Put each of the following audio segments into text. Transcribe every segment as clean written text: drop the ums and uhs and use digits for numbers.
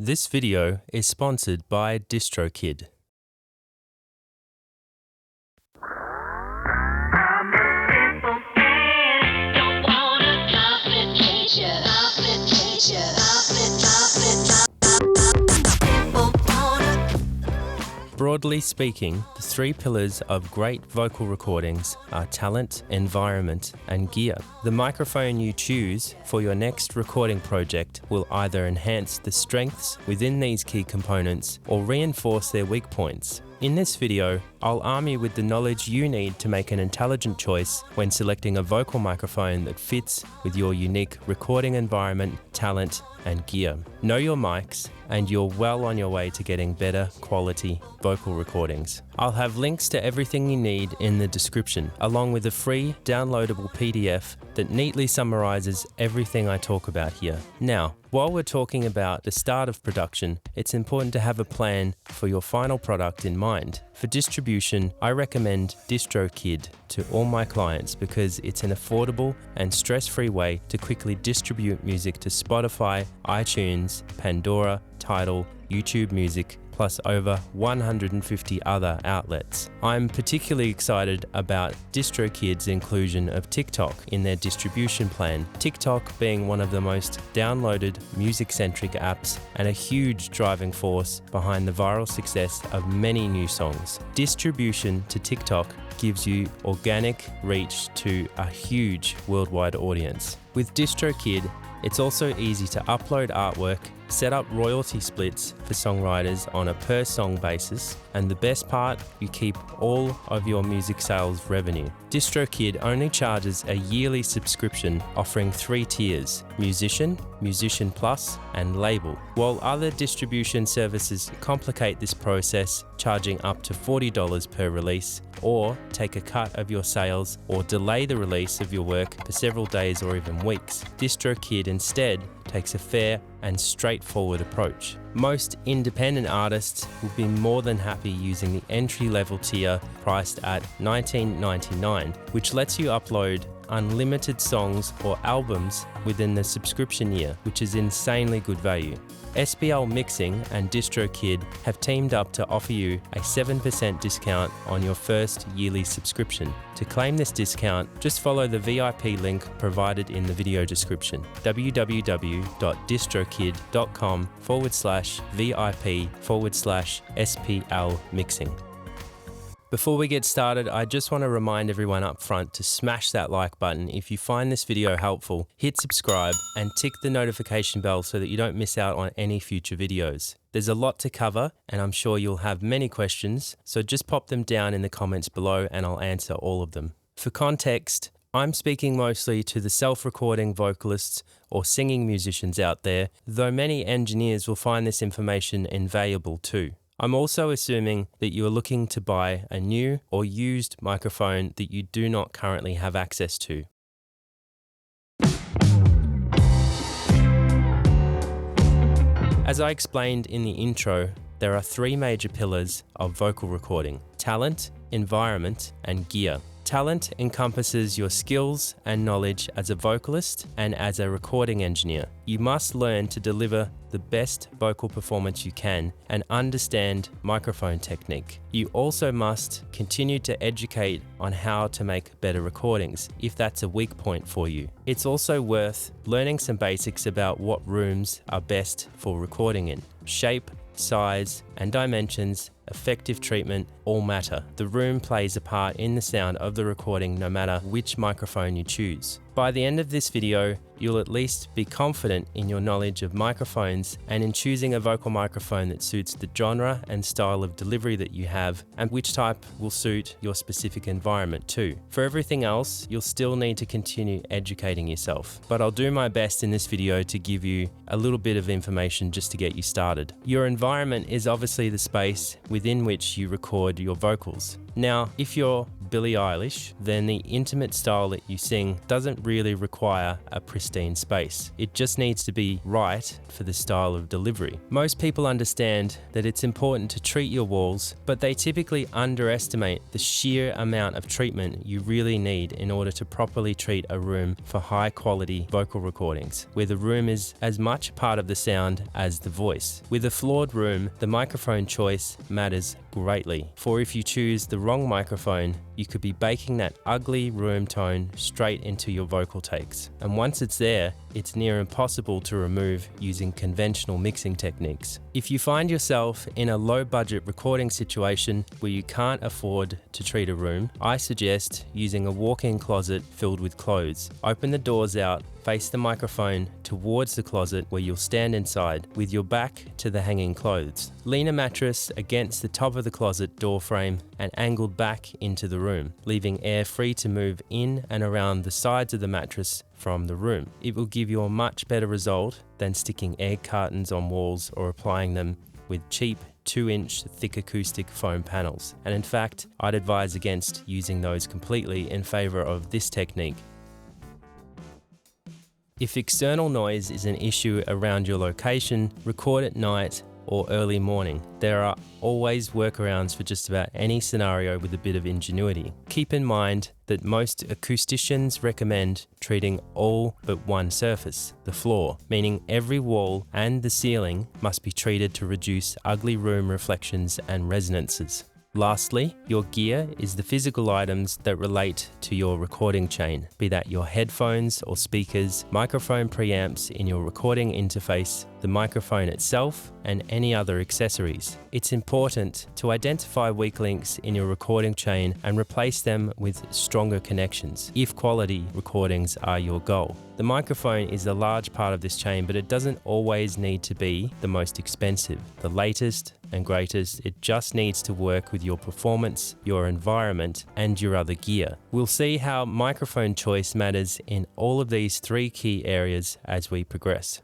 This video is sponsored by DistroKid. Broadly speaking, the three pillars of great vocal recordings are talent, environment, and gear. The microphone you choose for your next recording project will either enhance the strengths within these key components or reinforce their weak points. In this video, I'll arm you with the knowledge you need to make an intelligent choice when selecting a vocal microphone that fits with your unique recording environment, talent, and gear. Know your mics, and you're well on your way to getting better quality vocal recordings. I'll have links to everything you need in the description, along with a free downloadable PDF that neatly summarizes everything I talk about here. Now, while we're talking about the start of production, it's important to have a plan for your final product in mind. For distribution, I recommend DistroKid to all my clients because it's an affordable and stress-free way to quickly distribute music to Spotify, iTunes, Pandora, Tidal, YouTube Music, plus over 150 other outlets. I'm particularly excited about DistroKid's inclusion of TikTok in their distribution plan, TikTok being one of the most downloaded music-centric apps and a huge driving force behind the viral success of many new songs. Distribution to TikTok gives you organic reach to a huge worldwide audience. With DistroKid, it's also easy to upload artwork, set up royalty splits for songwriters on a per song basis, and the best part, you keep all of your music sales revenue. DistroKid only charges a yearly subscription offering 3 tiers: Musician, Musician Plus, and Label, while other distribution services complicate this process, charging up to $40 per release, or take a cut of your sales or delay the release of your work for several days or even weeks. DistroKid instead takes a fair and straightforward approach. Most independent artists will be more than happy using the entry-level tier priced at $19.99, which lets you upload unlimited songs or albums within the subscription year, which is insanely good value. SPL Mixing and DistroKid have teamed up to offer you a 7% discount on your first yearly subscription. To claim this discount, just follow the VIP link provided in the video description, www.distrokid.com/VIP/SPL Mixing. Before we get started, I just want to remind everyone up front to smash that like button if you find this video helpful, hit subscribe and tick the notification bell so that you don't miss out on any future videos. There's a lot to cover and I'm sure you'll have many questions, so just pop them down in the comments below and I'll answer all of them. For context, I'm speaking mostly to the self-recording vocalists or singing musicians out there, though many engineers will find this information invaluable too. I'm also assuming that you are looking to buy a new or used microphone that you do not currently have access to. As I explained in the intro, there are 3 major pillars of vocal recording: talent, environment, and gear. Talent encompasses your skills and knowledge as a vocalist and as a recording engineer. You must learn to deliver the best vocal performance you can and understand microphone technique. You also must continue to educate on how to make better recordings if that's a weak point for you. It's also worth learning some basics about what rooms are best for recording in. Shape, size, and dimensions, effective treatment all matter. The room plays a part in the sound of the recording no matter which microphone you choose. By the end of this video, you'll at least be confident in your knowledge of microphones and in choosing a vocal microphone that suits the genre and style of delivery that you have and which type will suit your specific environment too. For everything else, you'll still need to continue educating yourself, but I'll do my best in this video to give you a little bit of information just to get you started. Your environment is obviously the space within which you record your vocals. Now, if you're Billie Eilish, then the intimate style that you sing doesn't really require a pristine space. It just needs to be right for the style of delivery. Most people understand that it's important to treat your walls, but they typically underestimate the sheer amount of treatment you really need in order to properly treat a room for high quality vocal recordings, where the room is as much part of the sound as the voice. With a flawed room, the microphone choice matters greatly, for if you choose the wrong microphone, you could be baking that ugly room tone straight into your vocal takes. And once it's there, it's near impossible to remove using conventional mixing techniques. If you find yourself in a low budget recording situation where you can't afford to treat a room, I suggest using a walk-in closet filled with clothes. Open the doors out, face the microphone towards the closet where you'll stand inside with your back to the hanging clothes. Lean a mattress against the top of the closet door frame and angled back into the room, leaving air free to move in and around the sides of the mattress from the room. It will give you a much better result than sticking egg cartons on walls or applying them with cheap 2-inch thick acoustic foam panels. And in fact, I'd advise against using those completely in favor of this technique. If external noise is an issue around your location, record at night or early morning. There are always workarounds for just about any scenario with a bit of ingenuity. Keep in mind that most acousticians recommend treating all but one surface, the floor, meaning every wall and the ceiling must be treated to reduce ugly room reflections and resonances. Lastly, your gear is the physical items that relate to your recording chain, be that your headphones or speakers, microphone preamps in your recording interface, the microphone itself, and any other accessories. It's important to identify weak links in your recording chain and replace them with stronger connections, if quality recordings are your goal. The microphone is a large part of this chain, but it doesn't always need to be the most expensive, the latest and greatest. It just needs to work with your performance, your environment, and your other gear. We'll see how microphone choice matters in all of these 3 key areas as we progress.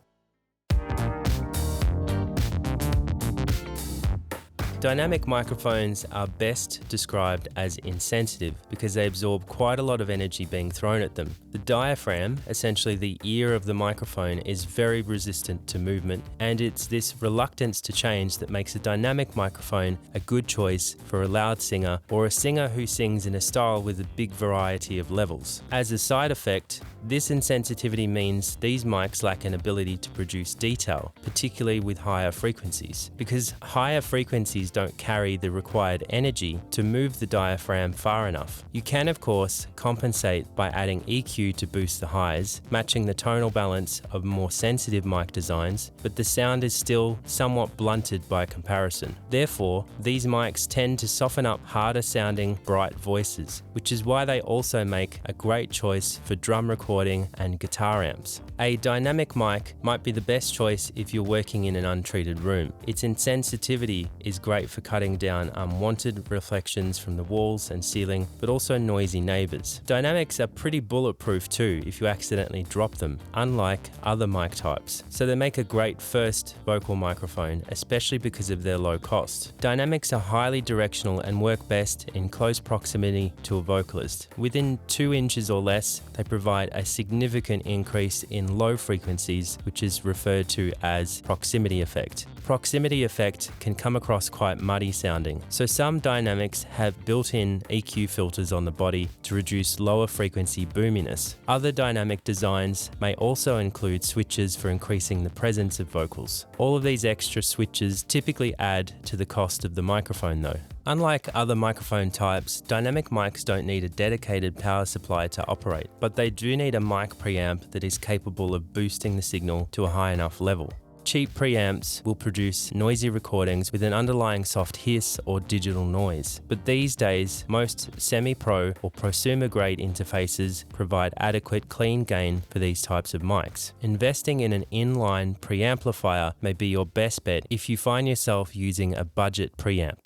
Dynamic microphones are best described as insensitive because they absorb quite a lot of energy being thrown at them. The diaphragm, essentially the ear of the microphone, is very resistant to movement, and it's this reluctance to change that makes a dynamic microphone a good choice for a loud singer or a singer who sings in a style with a big variety of levels. As a side effect, this insensitivity means these mics lack an ability to produce detail, particularly with higher frequencies, because higher frequencies don't carry the required energy to move the diaphragm far enough. You can, of course, compensate by adding EQ to boost the highs, matching the tonal balance of more sensitive mic designs, but the sound is still somewhat blunted by comparison. Therefore, these mics tend to soften up harder sounding, bright voices, which is why they also make a great choice for drum recording and guitar amps. A dynamic mic might be the best choice if you're working in an untreated room. Its insensitivity is great for cutting down unwanted reflections from the walls and ceiling, but also noisy neighbors. Dynamics are pretty bulletproof too if you accidentally drop them, unlike other mic types. So they make a great first vocal microphone, especially because of their low cost. Dynamics are highly directional and work best in close proximity to a vocalist. Within 2 inches or less, they provide a significant increase in low frequencies, which is referred to as proximity effect. Proximity effect can come across quite muddy sounding, so some dynamics have built-in EQ filters on the body to reduce lower frequency boominess. Other dynamic designs may also include switches for increasing the presence of vocals. All of these extra switches typically add to the cost of the microphone though. Unlike other microphone types, dynamic mics don't need a dedicated power supply to operate, but they do need a mic preamp that is capable of boosting the signal to a high enough level. Cheap preamps will produce noisy recordings with an underlying soft hiss or digital noise, but these days most semi-pro or prosumer grade interfaces provide adequate clean gain for these types of mics. Investing in an inline preamplifier may be your best bet if you find yourself using a budget preamp.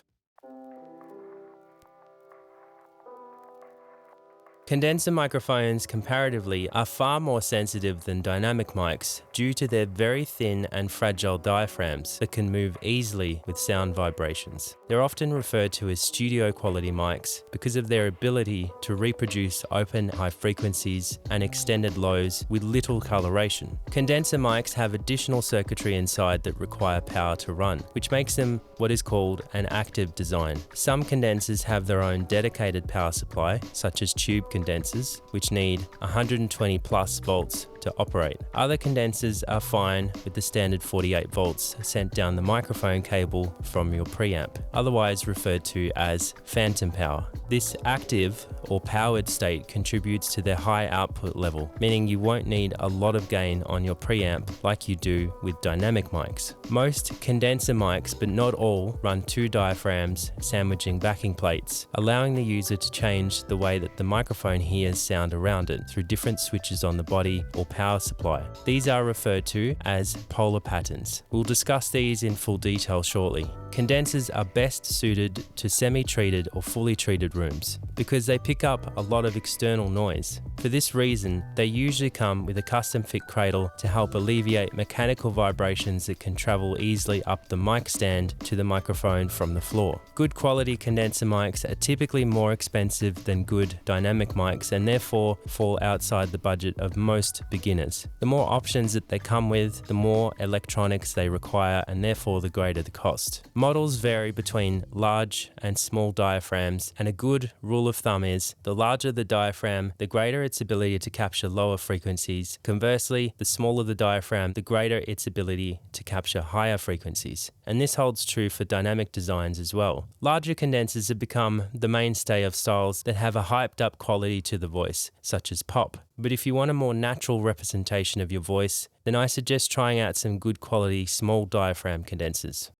Condenser microphones comparatively are far more sensitive than dynamic mics due to their very thin and fragile diaphragms that can move easily with sound vibrations. They're often referred to as studio quality mics because of their ability to reproduce open high frequencies and extended lows with little coloration. Condenser mics have additional circuitry inside that require power to run, which makes them what is called an active design. Some condensers have their own dedicated power supply, such as tube condensers, which need 120 plus volts to operate. Other condensers are fine with the standard 48 volts sent down the microphone cable from your preamp, otherwise referred to as phantom power. This active or powered state contributes to their high output level, meaning you won't need a lot of gain on your preamp like you do with dynamic mics. Most condenser mics, but not all, run two diaphragms sandwiching backing plates, allowing the user to change the way that the microphone hears sound around it through different switches on the body or power supply. These are referred to as polar patterns. We'll discuss these in full detail shortly. Condensers are best suited to semi-treated or fully treated rooms because they pick up a lot of external noise. For this reason, they usually come with a custom fit cradle to help alleviate mechanical vibrations that can travel easily up the mic stand to the microphone from the floor. Good quality condenser mics are typically more expensive than good dynamic mics and therefore fall outside the budget of most beginners. The more options that they come with, the more electronics they require and therefore the greater the cost. Models vary between large and small diaphragms, and a good rule of thumb is the larger the diaphragm, the greater its ability to capture lower frequencies. Conversely, the smaller the diaphragm, the greater its ability to capture higher frequencies. And this holds true for dynamic designs as well. Larger condensers have become the mainstay of styles that have a hyped up quality to the voice, such as pop. But if you want a more natural representation of your voice, then I suggest trying out some good quality small diaphragm condensers.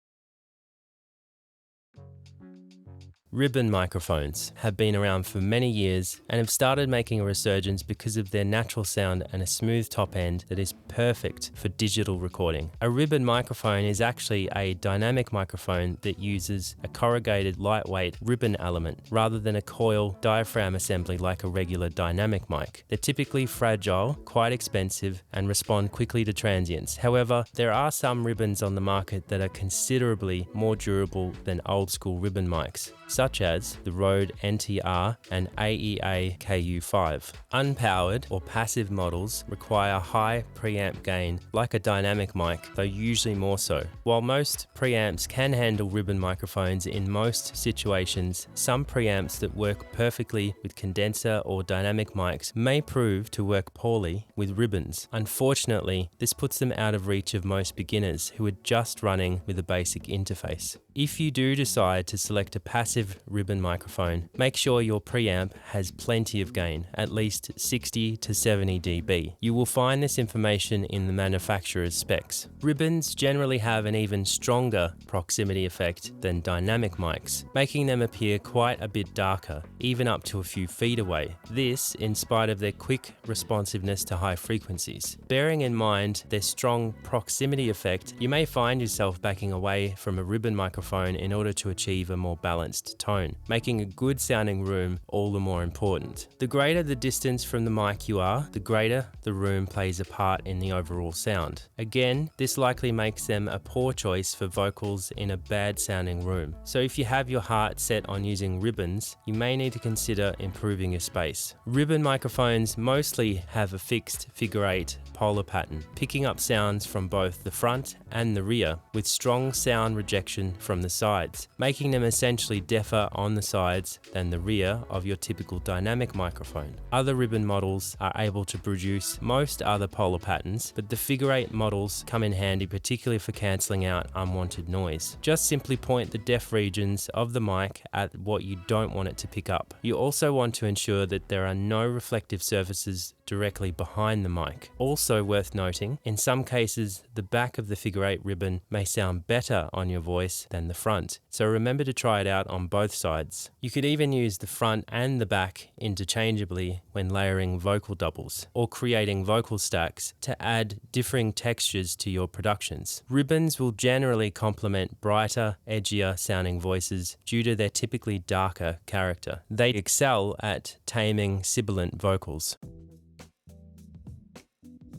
Ribbon microphones have been around for many years and have started making a resurgence because of their natural sound and a smooth top end that is perfect for digital recording. A ribbon microphone is actually a dynamic microphone that uses a corrugated lightweight ribbon element rather than a coil diaphragm assembly like a regular dynamic mic. They're typically fragile, quite expensive, and respond quickly to transients. However, there are some ribbons on the market that are considerably more durable than old school ribbon mics, such as the Rode NTR and AEA KU5. Unpowered or passive models require high preamp gain like a dynamic mic, though usually more so. While most preamps can handle ribbon microphones in most situations, some preamps that work perfectly with condenser or dynamic mics may prove to work poorly with ribbons. Unfortunately, this puts them out of reach of most beginners who are just running with a basic interface. If you do decide to select a passive ribbon microphone, make sure your preamp has plenty of gain, at least 60 to 70 dB. You will find this information in the manufacturer's specs. Ribbons generally have an even stronger proximity effect than dynamic mics, making them appear quite a bit darker, even up to a few feet away. This in spite of their quick responsiveness to high frequencies. Bearing in mind their strong proximity effect, you may find yourself backing away from a ribbon microphone in order to achieve a more balanced tone, making a good sounding room all the more important. The greater the distance from the mic you are, the greater the room plays a part in the overall sound. Again, this likely makes them a poor choice for vocals in a bad sounding room. So if you have your heart set on using ribbons, you may need to consider improving your space. Ribbon microphones mostly have a fixed figure 8 polar pattern, picking up sounds from both the front and the rear, with strong sound rejection from the sides, making them essentially deafer on the sides than the rear of your typical dynamic microphone. Other ribbon models are able to produce most other polar patterns, but the figure 8 models come in handy particularly for cancelling out unwanted noise. Just simply point the deaf regions of the mic at what you don't want it to pick up. You also want to ensure that there are no reflective surfaces directly behind the mic. Also worth noting, in some cases the back of the figure 8 ribbon may sound better on your voice than the front, so remember to try it out on both both sides. You could even use the front and the back interchangeably when layering vocal doubles or creating vocal stacks to add differing textures to your productions. Ribbons will generally complement brighter, edgier sounding voices due to their typically darker character. They excel at taming sibilant vocals.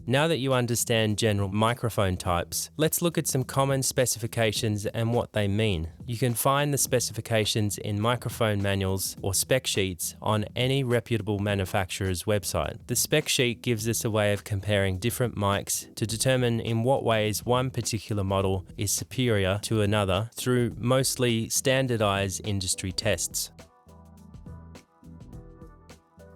Now that you understand general microphone types, let's look at some common specifications and what they mean. You can find the specifications in microphone manuals or spec sheets on any reputable manufacturer's website. The spec sheet gives us a way of comparing different mics to determine in what ways one particular model is superior to another through mostly standardized industry tests.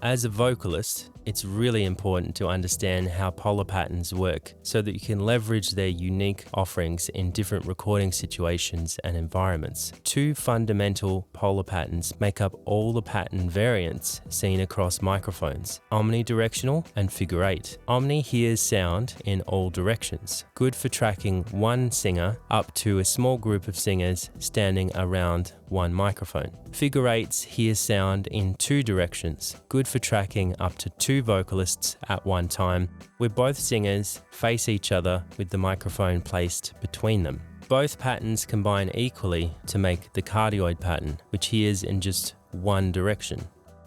As a vocalist, it's really important to understand how polar patterns work so that you can leverage their unique offerings in different recording situations and environments. Two fundamental polar patterns make up all the pattern variants seen across microphones: omnidirectional and figure 8. Omni hears sound in all directions, good for tracking one singer up to a small group of singers standing around one microphone. Figure 8s hear sound in two directions, good for tracking up to two vocalists at one time, where both singers face each other with the microphone placed between them. Both patterns combine equally to make the cardioid pattern, which hears in just one direction.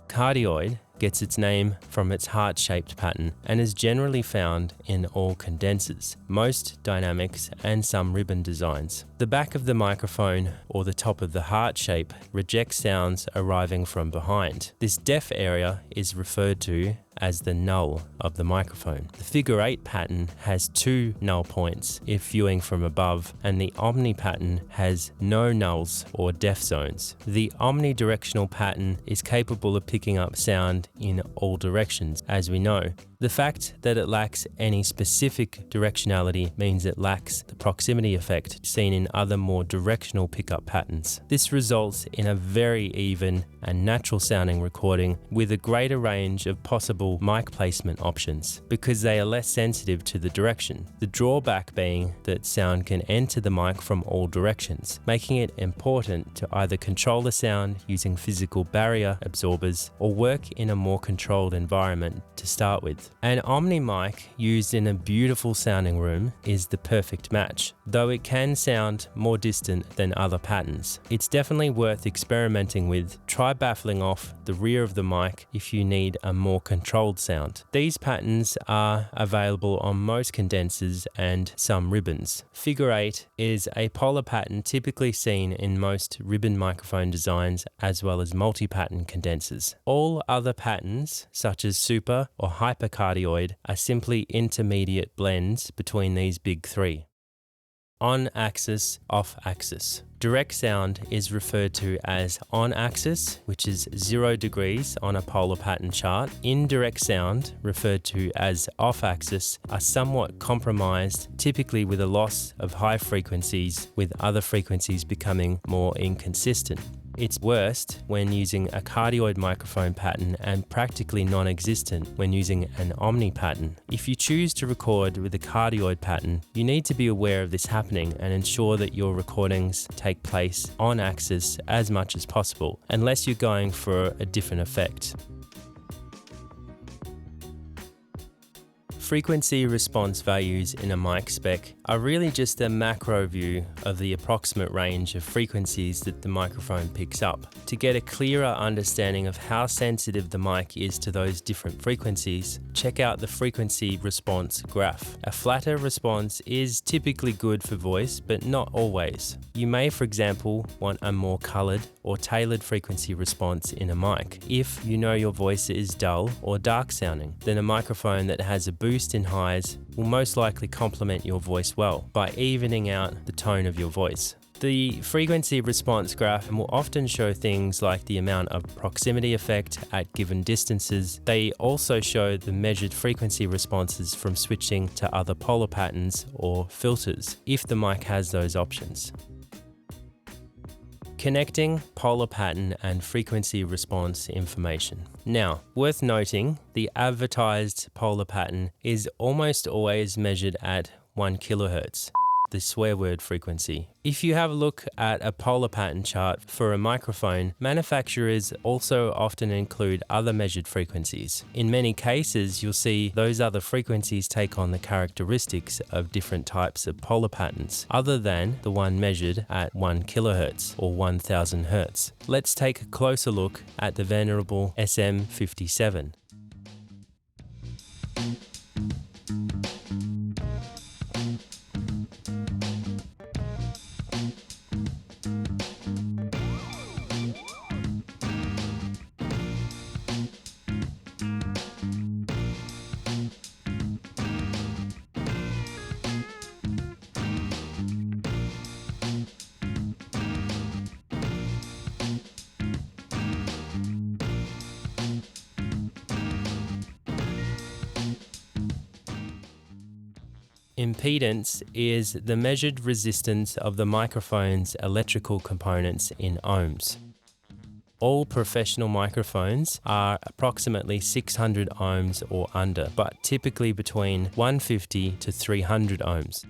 Cardioid gets its name from its heart-shaped pattern and is generally found in all condensers, most dynamics, and some ribbon designs. The back of the microphone, or the top of the heart shape, rejects sounds arriving from behind. This deaf area is referred to as the null of the microphone. The figure 8 pattern has two null points if viewing from above, and the omni pattern has no nulls or deaf zones. The omnidirectional pattern is capable of picking up sound in all directions, as we know. The fact that it lacks any specific directionality means it lacks the proximity effect seen in other more directional pickup patterns. This results in a very even and natural sounding recording with a greater range of possible mic placement options because they are less sensitive to the direction. The drawback being that sound can enter the mic from all directions, making it important to either control the sound using physical barrier absorbers or work in a more controlled environment to start with. An omni mic used in a beautiful sounding room is the perfect match, though it can sound more distant than other patterns. It's definitely worth experimenting with. Try baffling off the rear of the mic if you need a more controlled sound. These patterns are available on most condensers and some ribbons. Figure 8 is a polar pattern typically seen in most ribbon microphone designs as well as multi-pattern condensers. All other patterns, such as super or hypercardioid, are simply intermediate blends between these big three. On-axis, off-axis. Direct sound is referred to as on-axis, which is 0 degrees on a polar pattern chart. Indirect sound, referred to as off-axis, are somewhat compromised, typically with a loss of high frequencies, with other frequencies becoming more inconsistent. It's worst when using a cardioid microphone pattern and practically non-existent when using an omni pattern. If you choose to record with a cardioid pattern, you need to be aware of this happening and ensure that your recordings take place on axis as much as possible, unless you're going for a different effect. Frequency response values in a mic spec are really just a macro view of the approximate range of frequencies that the microphone picks up. To get a clearer understanding of how sensitive the mic is to those different frequencies, check out the frequency response graph. A flatter response is typically good for voice, but not always. You may, for example, want a more colored or tailored frequency response in a mic. If you know your voice is dull or dark sounding, then a microphone that has a boost in highs will most likely complement your voice well by evening out the tone of your voice. The frequency response graph will often show things like the amount of proximity effect at given distances. They also show the measured frequency responses from switching to other polar patterns or filters, if the mic has those options. Connecting polar pattern and frequency response information. Now, worth noting, the advertised polar pattern is almost always measured at 1 kHz. the swear word frequency. If you have a look at a polar pattern chart for a microphone, manufacturers also often include other measured frequencies. In many cases, you'll see those other frequencies take on the characteristics of different types of polar patterns, other than the one measured at 1 kHz or 1000 Hz. Let's take a closer look at the venerable SM57. Impedance is the measured resistance of the microphone's electrical components in ohms. All professional microphones are approximately 600 ohms or under, but typically between 150 to 300 ohms.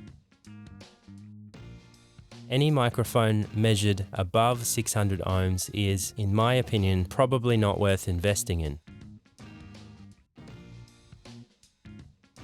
Any microphone measured above 600 ohms is, in my opinion, probably not worth investing in.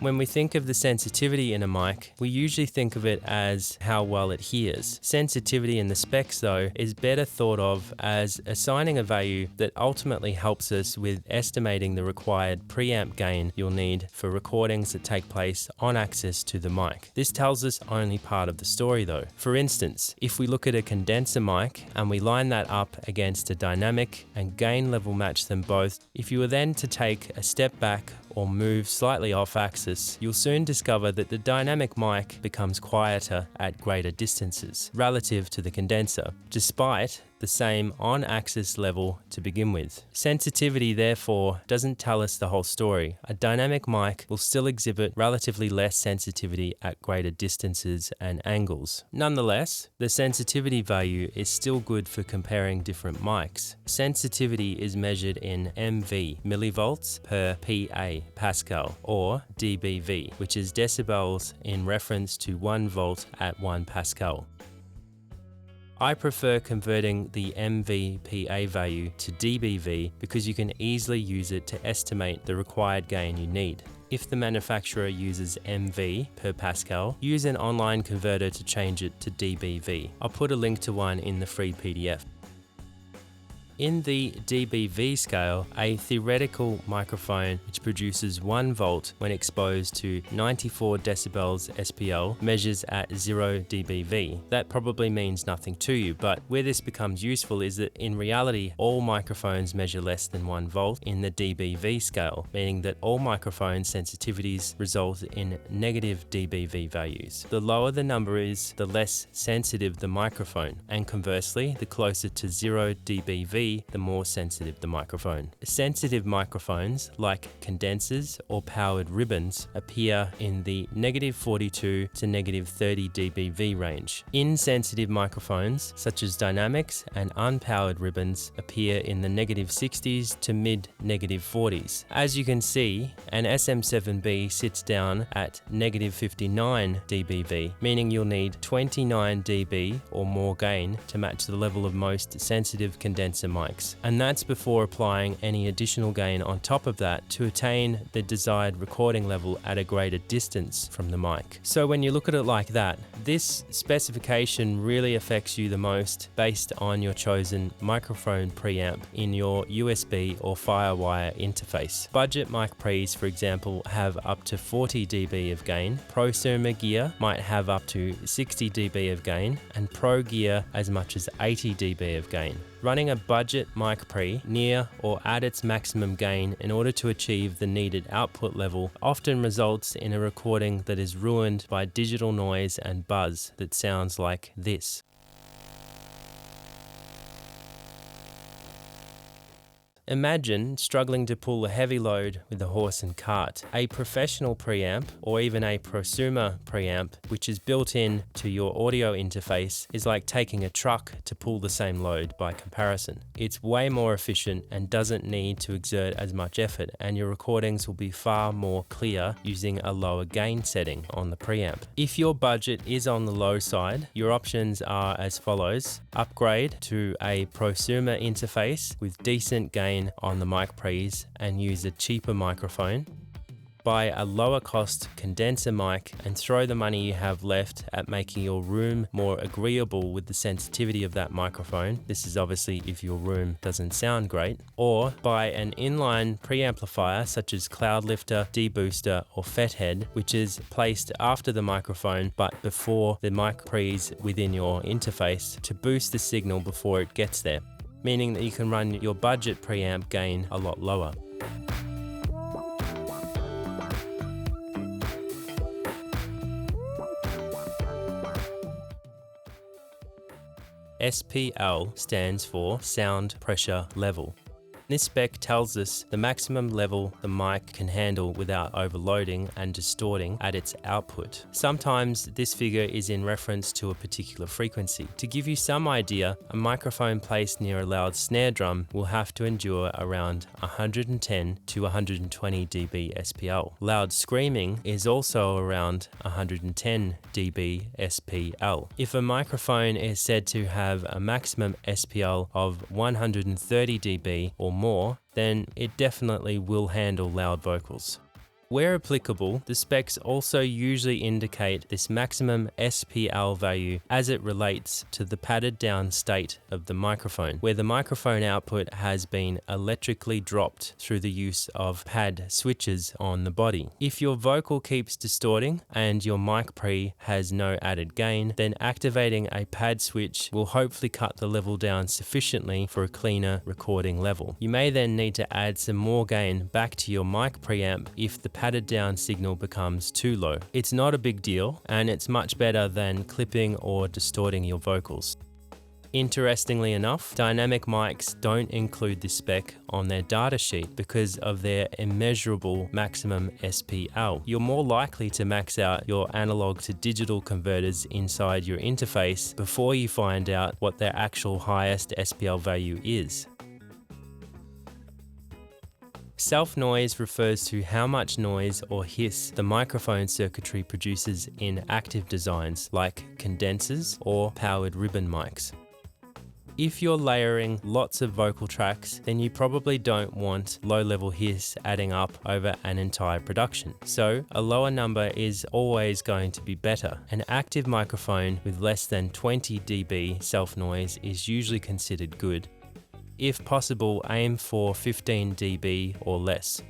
When we think of the sensitivity in a mic, we usually think of it as how well it hears. Sensitivity in the specs, though, is better thought of as assigning a value that ultimately helps us with estimating the required preamp gain you'll need for recordings that take place on access to the mic. This tells us only part of the story, though. For instance, if we look at a condenser mic and we line that up against a dynamic and gain level match them both, if you were then to take a step back or move slightly off axis, you'll soon discover that the dynamic mic becomes quieter at greater distances relative to the condenser, despite the same on-axis level to begin with. Sensitivity, therefore, doesn't tell us the whole story. A dynamic mic will still exhibit relatively less sensitivity at greater distances and angles. Nonetheless, the sensitivity value is still good for comparing different mics. Sensitivity is measured in MV, millivolts per PA, Pascal, or dBV, which is decibels in reference to 1 volt at 1 Pascal. I prefer converting the MV/PA value to dBV because you can easily use it to estimate the required gain you need. If the manufacturer uses MV per Pascal, use an online converter to change it to dBV. I'll put a link to one in the free PDF. In the dBV scale, a theoretical microphone which produces 1 volt when exposed to 94 decibels SPL measures at 0 dBV. That probably means nothing to you, but where this becomes useful is that in reality, all microphones measure less than 1 volt in the dBV scale, meaning that all microphone sensitivities result in negative dBV values. The lower the number is, the less sensitive the microphone, and conversely, the closer to 0 dBV, the more sensitive the microphone. Sensitive microphones, like condensers or powered ribbons, appear in the -42 to -30 dBV range. Insensitive microphones, such as dynamics and unpowered ribbons, appear in the -60s to mid-40s. As you can see, an SM7B sits down at -59 dBV, meaning you'll need 29 dB or more gain to match the level of most sensitive condenser mics, and that's before applying any additional gain on top of that to attain the desired recording level at a greater distance from the mic. So when you look at it like that, this specification really affects you the most based on your chosen microphone preamp in your USB or Firewire interface. Budget mic pre's, for example, have up to 40 dB of gain, prosumer gear might have up to 60 dB of gain, and pro gear as much as 80 dB of gain. Running a budget mic pre near or at its maximum gain in order to achieve the needed output level often results in a recording that is ruined by digital noise and buzz that sounds like this. Imagine struggling to pull a heavy load with a horse and cart. A professional preamp, or even a prosumer preamp, which is built in to your audio interface, is like taking a truck to pull the same load by comparison. It's way more efficient and doesn't need to exert as much effort, and your recordings will be far more clear using a lower gain setting on the preamp. If your budget is on the low side, your options are as follows. Upgrade to a prosumer interface with decent gain on the mic pre's and use a cheaper microphone. Buy a lower cost condenser mic and throw the money you have left at making your room more agreeable with the sensitivity of that microphone. This is obviously if your room doesn't sound great. Or buy an inline preamplifier such as Cloudlifter, debooster or Fethead, which is placed after the microphone but before the mic pre's within your interface to boost the signal before it gets there, meaning that you can run your budget preamp gain a lot lower. SPL stands for Sound Pressure Level. This spec tells us the maximum level the mic can handle without overloading and distorting at its output. Sometimes this figure is in reference to a particular frequency. To give you some idea, a microphone placed near a loud snare drum will have to endure around 110 to 120 dB SPL. Loud screaming is also around 110 dB SPL. If a microphone is said to have a maximum SPL of 130 dB or more, then it definitely will handle loud vocals. Where applicable, the specs also usually indicate this maximum SPL value as it relates to the padded down state of the microphone, where the microphone output has been electrically dropped through the use of pad switches on the body. If your vocal keeps distorting and your mic pre has no added gain, then activating a pad switch will hopefully cut the level down sufficiently for a cleaner recording level. You may then need to add some more gain back to your mic preamp if the padded down signal becomes too low. It's not a big deal, and it's much better than clipping or distorting your vocals. Interestingly enough, dynamic mics don't include this spec on their datasheet because of their immeasurable maximum SPL. You're more likely to max out your analog to digital converters inside your interface before you find out what their actual highest SPL value is. Self-noise refers to how much noise or hiss the microphone circuitry produces in active designs like condensers or powered ribbon mics. If you're layering lots of vocal tracks, then you probably don't want low-level hiss adding up over an entire production. So a lower number is always going to be better. An active microphone with less than 20 dB self-noise is usually considered good. If possible, aim for 15 dB or less.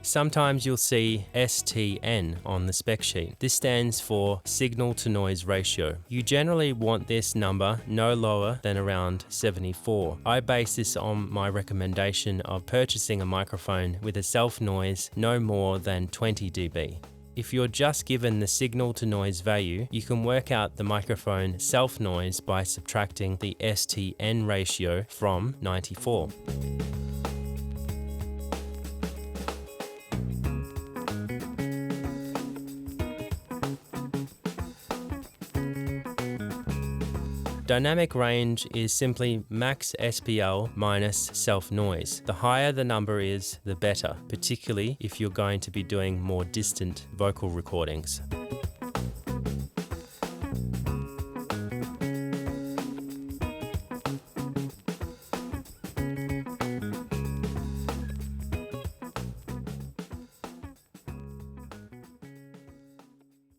Sometimes you'll see STN on the spec sheet. This stands for signal to noise ratio. You generally want this number no lower than around 74. I base this on my recommendation of purchasing a microphone with a self noise no more than 20 dB. If you're just given the signal to noise value, you can work out the microphone self noise by subtracting the STN ratio from 94. Dynamic range is simply max SPL minus self-noise. The higher the number is, the better, particularly if you're going to be doing more distant vocal recordings.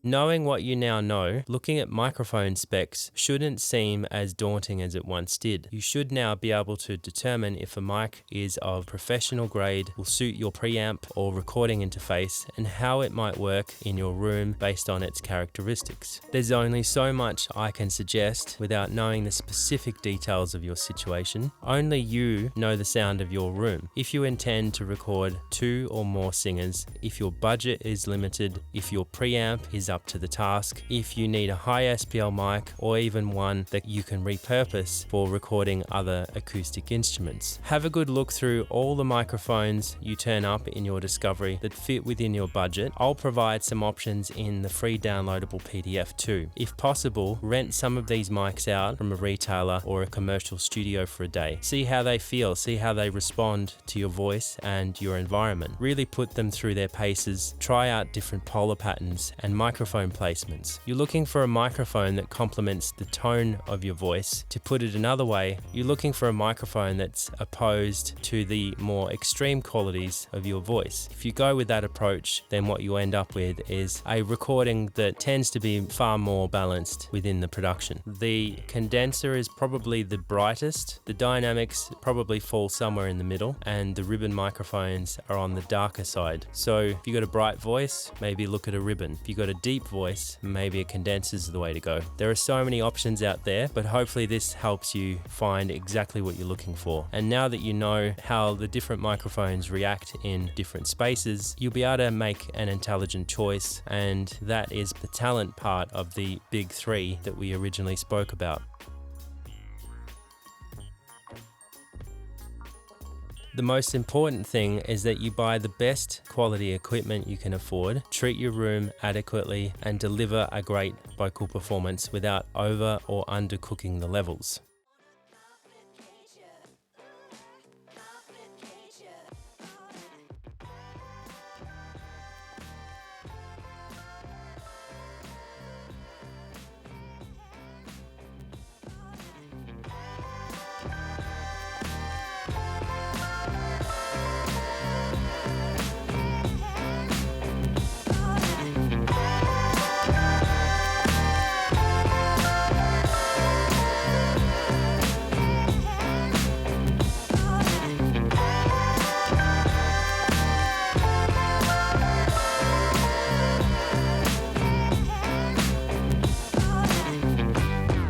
Knowing what you now know, looking at microphone specs shouldn't seem as daunting as it once did. You should now be able to determine if a mic is of professional grade, will suit your preamp or recording interface, and how it might work in your room based on its characteristics. There's only so much I can suggest without knowing the specific details of your situation. Only you know the sound of your room. If you intend to record 2 or more singers, if your budget is limited, if your preamp is up to the task. If you need a high SPL mic or even one that you can repurpose for recording other acoustic instruments. Have a good look through all the microphones you turn up in your discovery that fit within your budget. I'll provide some options in the free downloadable PDF too. If possible, rent some of these mics out from a retailer or a commercial studio for a day. See how they feel, see how they respond to your voice and your environment. Really put them through their paces, try out different polar patterns and microphone placements. You're looking for a microphone that complements the tone of your voice. To put it another way, you're looking for a microphone that's opposed to the more extreme qualities of your voice. If you go with that approach, then what you end up with is a recording that tends to be far more balanced within the production. The condenser is probably the brightest, the dynamics probably fall somewhere in the middle, and the ribbon microphones are on the darker side. So if you got a bright voice, maybe look at a ribbon. If you got a deep voice, maybe a condenser is the way to go. There are so many options out there, but hopefully this helps you find exactly what you're looking for. And now that you know how the different microphones react in different spaces, you'll be able to make an intelligent choice, and that is the talent part of the big three that we originally spoke about. The most important thing is that you buy the best quality equipment you can afford, treat your room adequately, and deliver a great vocal performance without over or undercooking the levels.